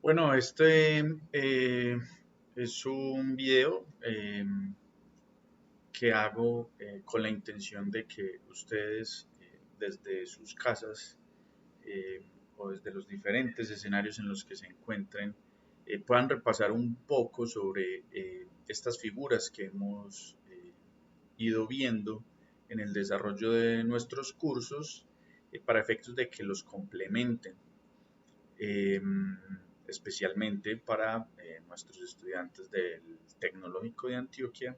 Bueno, es un video que hago con la intención de que ustedes desde sus casas o desde los diferentes escenarios en los que se encuentren puedan repasar un poco sobre estas figuras que hemos ido viendo en el desarrollo de nuestros cursos para efectos de que los complementen eh, especialmente para nuestros estudiantes del Tecnológico de Antioquia.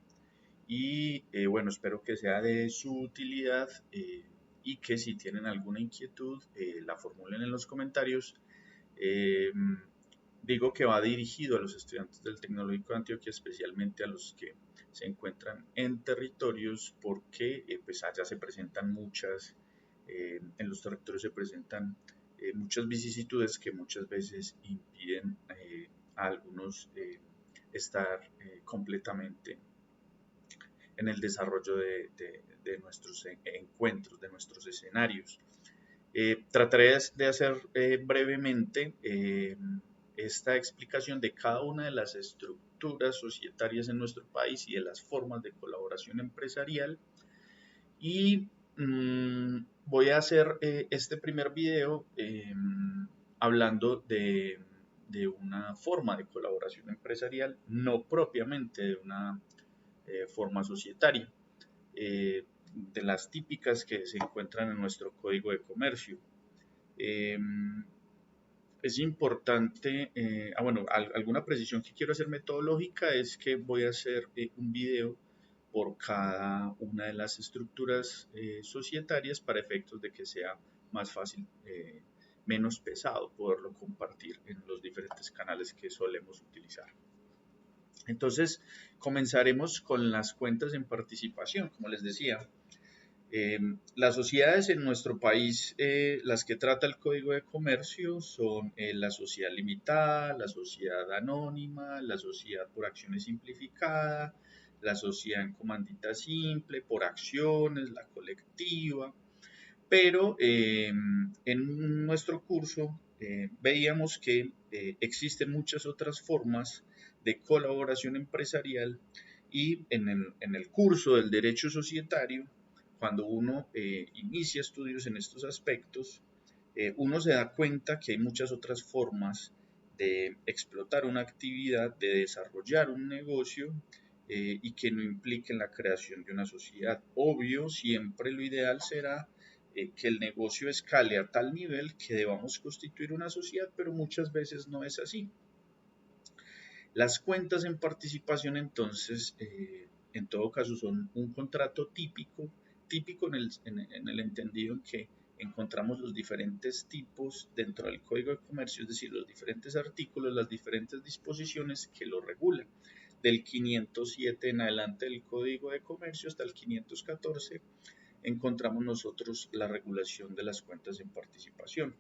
Y bueno, espero que sea de su utilidad y que si tienen alguna inquietud la formulen en los comentarios. Eh, Digo que va dirigido a los estudiantes del Tecnológico de Antioquia, especialmente a los que se encuentran en territorios porque pues allá se presentan en los territorios se presentan muchas vicisitudes que muchas veces impiden a algunos estar completamente en el desarrollo de nuestros encuentros, de nuestros escenarios. Trataré de hacer brevemente esta explicación de cada una de las estructuras societarias en nuestro país y de las formas de colaboración empresarial. Y voy a hacer este primer video hablando de una forma de colaboración empresarial, no propiamente de una forma societaria, de las típicas que se encuentran en nuestro Código de Comercio. Eh, es importante, bueno, alguna precisión que quiero hacer metodológica es que voy a hacer un video por cada una de las estructuras societarias para efectos de que sea más fácil, menos pesado poderlo compartir en los diferentes canales que solemos utilizar. Entonces, comenzaremos con las cuentas en participación, como les decía. Las sociedades en nuestro país, las que trata el Código de Comercio, son la sociedad limitada, la sociedad anónima, la sociedad por acciones simplificada, la sociedad en comandita simple, por acciones, la colectiva. Pero en nuestro curso veíamos que existen muchas otras formas de colaboración empresarial y en el curso del derecho societario, cuando uno inicia estudios en estos aspectos, uno se da cuenta que hay muchas otras formas de explotar una actividad, de desarrollar un negocio y que no impliquen la creación de una sociedad. Obvio, siempre lo ideal será que el negocio escale a tal nivel que debamos constituir una sociedad, pero muchas veces no es así. Las cuentas en participación, entonces, en todo caso, son un contrato típico, típico en el entendido en que encontramos los diferentes tipos dentro del Código de Comercio, es decir, los diferentes artículos, las diferentes disposiciones que lo regulan. Del 507 en adelante del Código de Comercio hasta el 514 encontramos nosotros la regulación de las cuentas en participación.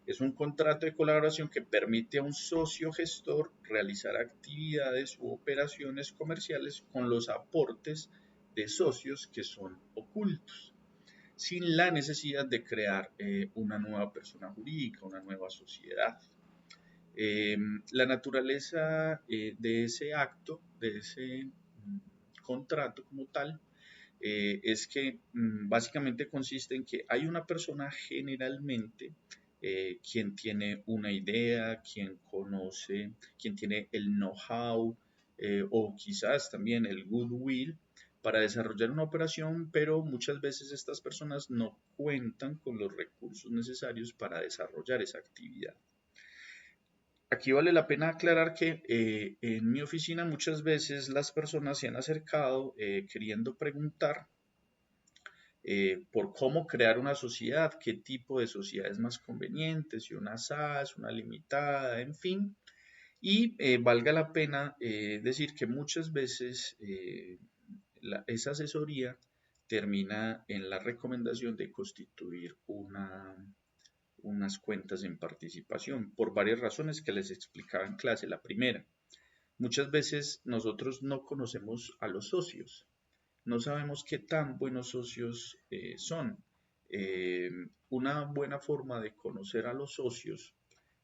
Es un contrato de colaboración que permite a un socio gestor realizar actividades u operaciones comerciales con los aportes de socios que son ocultos, sin la necesidad de crear una nueva persona jurídica, una nueva sociedad. La naturaleza de ese acto, de ese contrato como tal, es que básicamente consiste en que hay una persona generalmente quien tiene una idea, quien conoce, quien tiene el know-how o quizás también el goodwill para desarrollar una operación, pero muchas veces estas personas no cuentan con los recursos necesarios para desarrollar esa actividad. Aquí vale la pena aclarar que en mi oficina muchas veces las personas se han acercado queriendo preguntar por cómo crear una sociedad, qué tipo de sociedad es más conveniente, si una SAS, una limitada, en fin. Y valga la pena decir que muchas veces esa asesoría termina en la recomendación de constituir unas cuentas en participación por varias razones que les explicaba en clase. La primera, muchas veces nosotros no conocemos a los socios, no sabemos qué tan buenos socios son. Una buena forma de conocer a los socios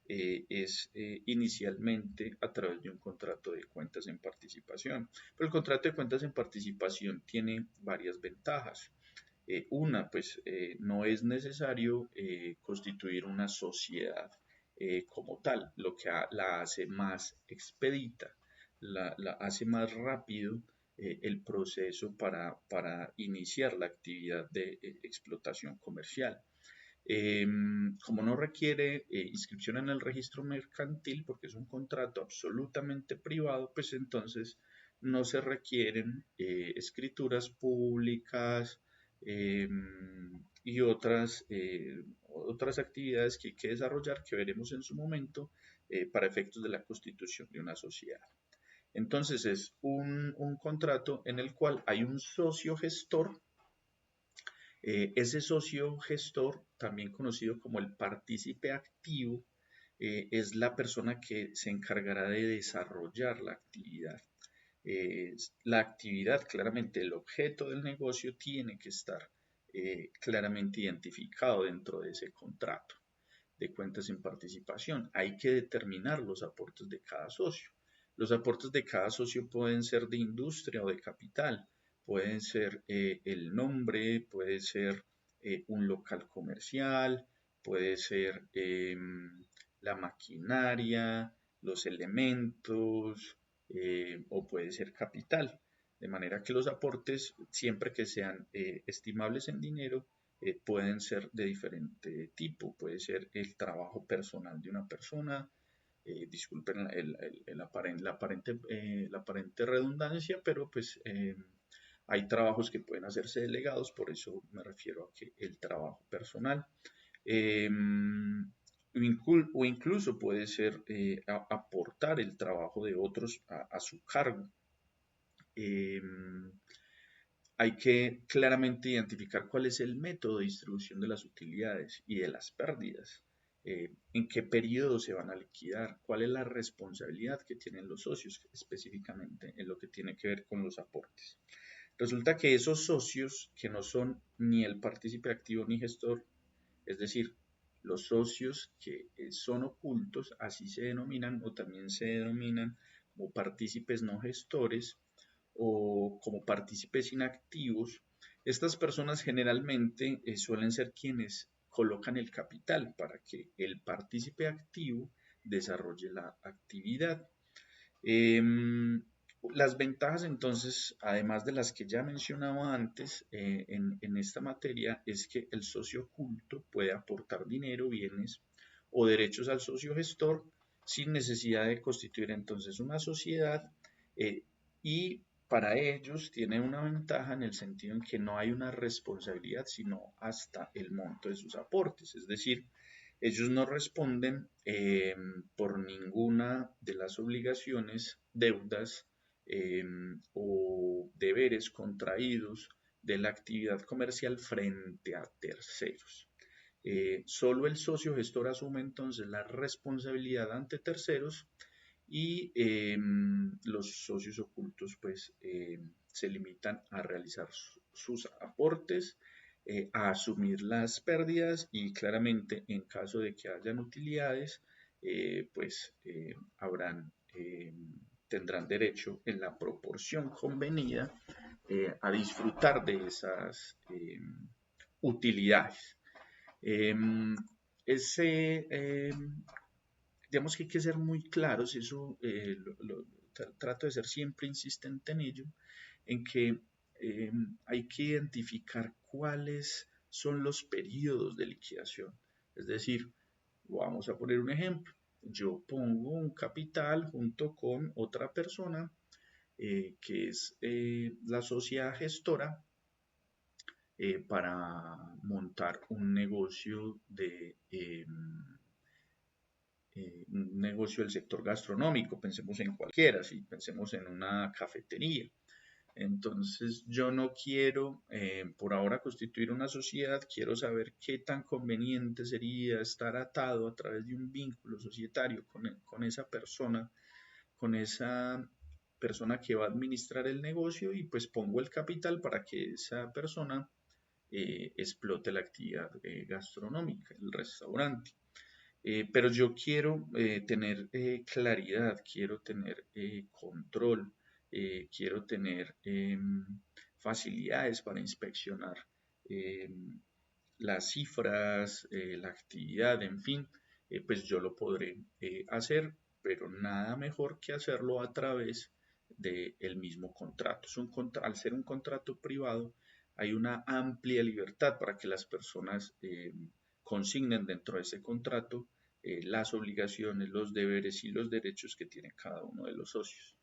es inicialmente a través de un contrato de cuentas en participación. Pero el contrato de cuentas en participación tiene varias ventajas. Una, pues no es necesario constituir una sociedad como tal, lo que la hace más expedita, la hace más rápido el proceso para iniciar la actividad de explotación comercial. Como no requiere inscripción en el registro mercantil, porque es un contrato absolutamente privado, pues entonces no se requieren escrituras públicas y otras actividades que hay que desarrollar que veremos en su momento para efectos de la constitución de una sociedad. Entonces es un contrato en el cual hay un socio gestor. Ese socio gestor, también conocido como el partícipe activo, es la persona que se encargará de desarrollar la actividad. La actividad, claramente, el objeto del negocio tiene que estar claramente identificado dentro de ese contrato de cuentas en participación. Hay que determinar los aportes de cada socio. Los aportes de cada socio pueden ser de industria o de capital, pueden ser el nombre, puede ser un local comercial, puede ser la maquinaria, los elementos o puede ser capital. De manera que los aportes, siempre que sean estimables en dinero, pueden ser de diferente tipo. Puede ser el trabajo personal de una persona, disculpen la aparente redundancia, pero pues hay trabajos que pueden hacerse delegados, por eso me refiero a que el trabajo personal. Eh, o incluso puede ser aportar el trabajo de otros a su cargo. Eh, Hay que claramente identificar cuál es el método de distribución de las utilidades y de las pérdidas, en qué periodo se van a liquidar, cuál es la responsabilidad que tienen los socios específicamente en lo que tiene que ver con los aportes. Resulta que esos socios que no son ni el partícipe activo ni gestor, es decir, los socios que son ocultos, así se denominan o también se denominan como partícipes no gestores, o como partícipes inactivos. Estas personas generalmente suelen ser quienes colocan el capital para que el partícipe activo desarrolle la actividad. Las ventajas entonces, además de las que ya mencionaba antes en esta materia, es que el socio oculto puede aportar dinero, bienes o derechos al socio gestor sin necesidad de constituir entonces una sociedad, y para ellos tiene una ventaja en el sentido en que no hay una responsabilidad sino hasta el monto de sus aportes, es decir, ellos no responden por ninguna de las obligaciones, deudas o deberes contraídos de la actividad comercial frente a terceros. Solo el socio gestor asume entonces la responsabilidad ante terceros y los socios ocultos pues se limitan a realizar sus aportes, a asumir las pérdidas y claramente en caso de que hayan utilidades, pues tendrán derecho en la proporción convenida a disfrutar de esas utilidades. Eh, ese, digamos que hay que ser muy claros, eso trato de ser siempre insistente en ello, en que hay que identificar cuáles son los periodos de liquidación. Es decir, vamos a poner un ejemplo. Yo pongo un capital junto con otra persona que es la sociedad gestora para montar un negocio del sector gastronómico, pensemos en cualquiera, si pensemos en una cafetería. Entonces yo no quiero por ahora constituir una sociedad, quiero saber qué tan conveniente sería estar atado a través de un vínculo societario con esa persona que va a administrar el negocio y pues pongo el capital para que esa persona explote la actividad gastronómica, el restaurante. Pero yo quiero tener claridad, quiero tener control, quiero tener facilidades para inspeccionar las cifras, la actividad, en fin, pues yo lo podré hacer, pero nada mejor que hacerlo a través del mismo contrato. Al ser un contrato privado, hay una amplia libertad para que las personas consignen dentro de ese contrato las obligaciones, los deberes y los derechos que tiene cada uno de los socios.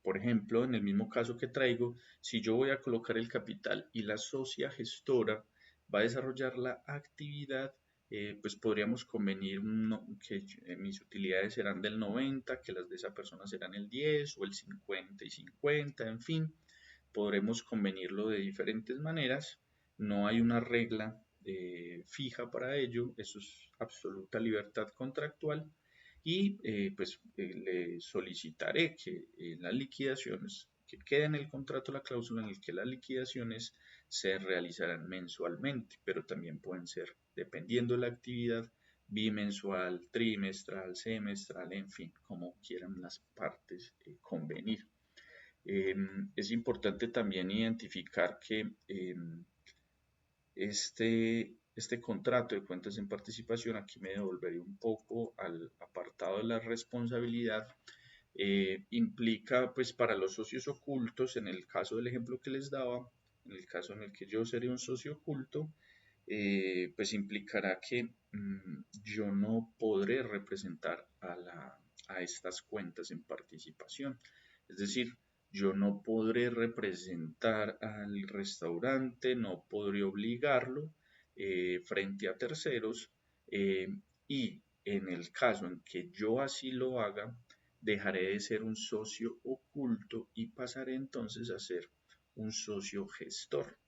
Por ejemplo, en el mismo caso que traigo, si yo voy a colocar el capital y la socia gestora va a desarrollar la actividad, pues podríamos convenir que mis utilidades serán del 90, que las de esa persona serán el 10 o el 50 y 50, en fin, podremos convenirlo de diferentes maneras. No hay una regla fija para ello, eso es absoluta libertad contractual y le solicitaré que las liquidaciones, que quede en el contrato la cláusula en el que las liquidaciones se realizarán mensualmente, pero también pueden ser, dependiendo de la actividad, bimensual, trimestral, semestral, en fin, como quieran las partes convenir. Es importante también identificar que este contrato de cuentas en participación, aquí me devolveré un poco al apartado de la responsabilidad, implica pues para los socios ocultos, en el caso del ejemplo que les daba, en el caso en el que yo seré un socio oculto, pues implicará que yo no podré representar a estas cuentas en participación. Es decir, yo no podré representar al restaurante, no podré obligarlo frente a terceros y en el caso en que yo así lo haga, dejaré de ser un socio oculto y pasaré entonces a ser un socio gestor,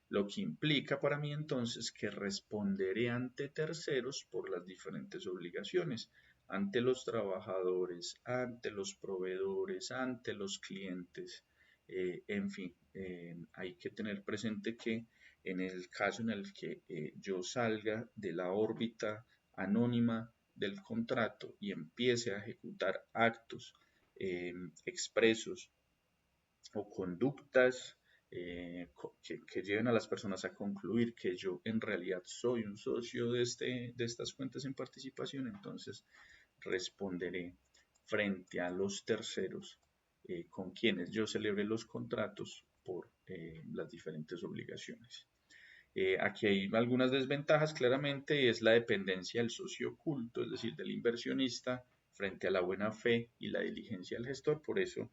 lo que implica para mí entonces que responderé ante terceros por las diferentes obligaciones, ante los trabajadores, ante los proveedores, ante los clientes, en fin, hay que tener presente que en el caso en el que yo salga de la órbita anónima del contrato y empiece a ejecutar actos expresos o conductas que lleven a las personas a concluir que yo en realidad soy un socio de estas cuentas en participación, entonces responderé frente a los terceros con quienes yo celebre los contratos por las diferentes obligaciones. Aquí hay algunas desventajas, claramente, es la dependencia del socio oculto, es decir, del inversionista, frente a la buena fe y la diligencia del gestor. Por eso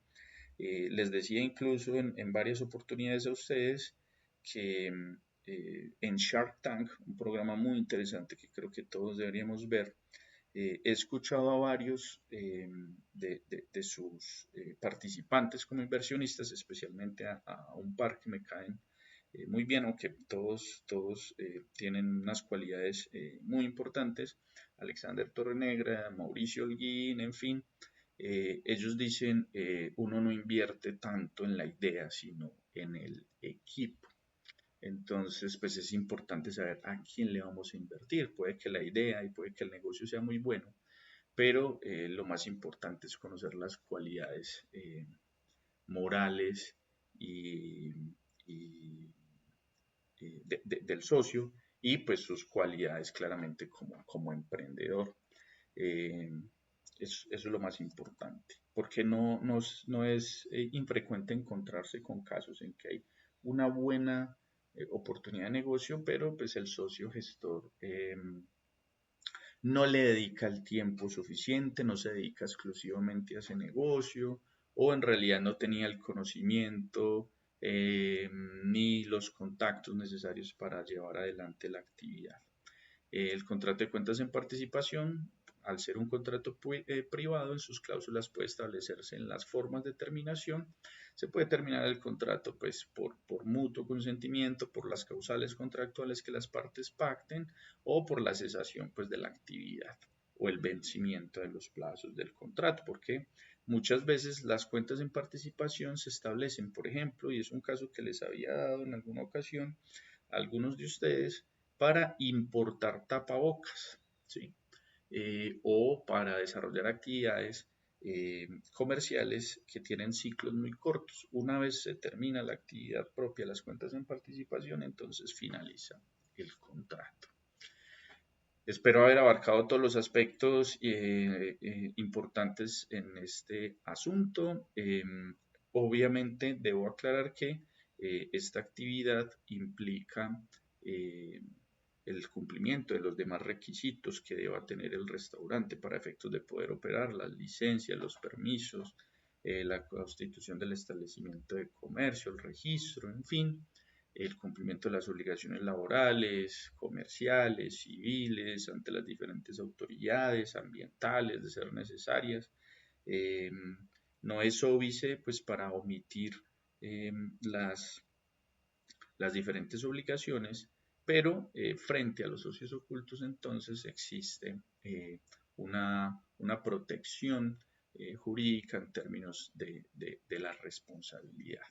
les decía incluso en varias oportunidades a ustedes que en Shark Tank, un programa muy interesante que creo que todos deberíamos ver, he escuchado a varios de sus participantes como inversionistas, especialmente a un par que me caen muy bien, aunque todos tienen unas cualidades muy importantes, Alexander Torrenegra, Mauricio Holguín, en fin, ellos dicen, uno no invierte tanto en la idea, sino en el equipo. Entonces, pues es importante saber a quién le vamos a invertir. Puede que la idea y puede que el negocio sea muy bueno, pero lo más importante es conocer las cualidades morales y, y del socio y pues sus cualidades claramente como emprendedor. Eh, eso es lo más importante, porque no es infrecuente encontrarse con casos en que hay una buena oportunidad de negocio, pero pues el socio gestor no le dedica el tiempo suficiente, no se dedica exclusivamente a ese negocio o en realidad no tenía el conocimiento ni los contactos necesarios para llevar adelante la actividad. El contrato de cuentas en participación, al ser un contrato privado, en sus cláusulas puede establecerse en las formas de terminación. Se puede terminar el contrato pues, por mutuo consentimiento, por las causales contractuales que las partes pacten o por la cesación pues, de la actividad o el vencimiento de los plazos del contrato, porque muchas veces las cuentas en participación se establecen, por ejemplo, y es un caso que les había dado en alguna ocasión a algunos de ustedes, para importar tapabocas, ¿sí? O para desarrollar actividades comerciales que tienen ciclos muy cortos. Una vez se termina la actividad propia, las cuentas en participación, entonces finaliza el contrato. Espero haber abarcado todos los aspectos importantes en este asunto. Obviamente debo aclarar que esta actividad implica eh, el cumplimiento de los demás requisitos que deba tener el restaurante para efectos de poder operar, las licencias, los permisos, la constitución del establecimiento de comercio, el registro, en fin, el cumplimiento de las obligaciones laborales, comerciales, civiles, ante las diferentes autoridades ambientales, de ser necesarias. Eh, no es óbice, pues, para omitir eh, las, las diferentes obligaciones, pero frente a los socios ocultos entonces existe una protección jurídica en términos de la responsabilidad.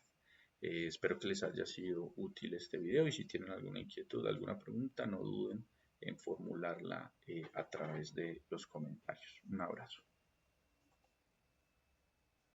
Espero que les haya sido útil este video y si tienen alguna inquietud, alguna pregunta, no duden en formularla a través de los comentarios. Un abrazo.